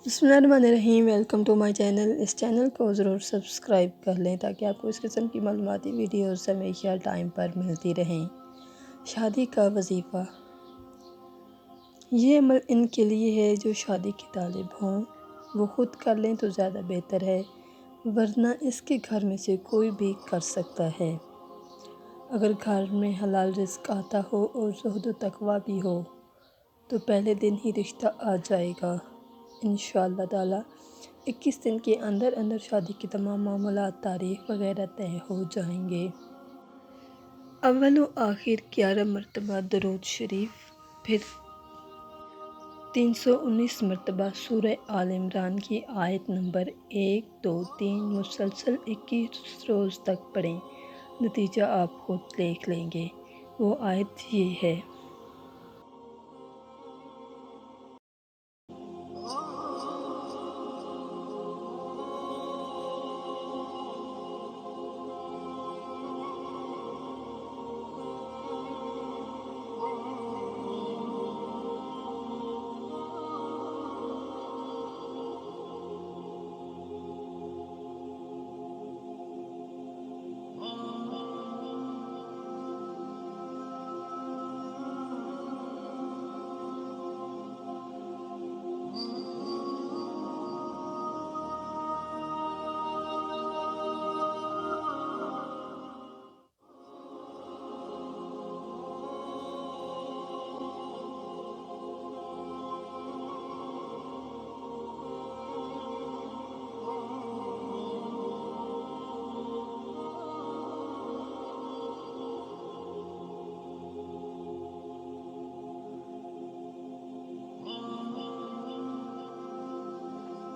بسم اللہ الرحمن الرحیم، ویلکم ٹو مائی چینل۔ اس چینل کو ضرور سبسکرائب کر لیں تاکہ آپ کو اس قسم کی معلوماتی ویڈیوز ہمیشہ ٹائم پر ملتی رہیں۔ شادی کا وظیفہ، یہ عمل ان کے لیے ہے جو شادی کے طالب ہوں، وہ خود کر لیں تو زیادہ بہتر ہے، ورنہ اس کے گھر میں سے کوئی بھی کر سکتا ہے۔ اگر گھر میں حلال رزق آتا ہو اور زہد و تقویٰ بھی ہو تو پہلے دن ہی رشتہ آ جائے گا انشاءاللہ تعالی۔ 21 دن کے اندر شادی کے تمام معاملات، تاریخ وغیرہ طے ہو جائیں گے۔ اول و آخر 11 مرتبہ درود شریف، پھر 319 مرتبہ سورہ آل عمران کی آیت نمبر 1، 2، 3 مسلسل 21 روز تک پڑھیں، نتیجہ آپ خود دیکھ لیں گے۔ وہ آیت یہ ہے: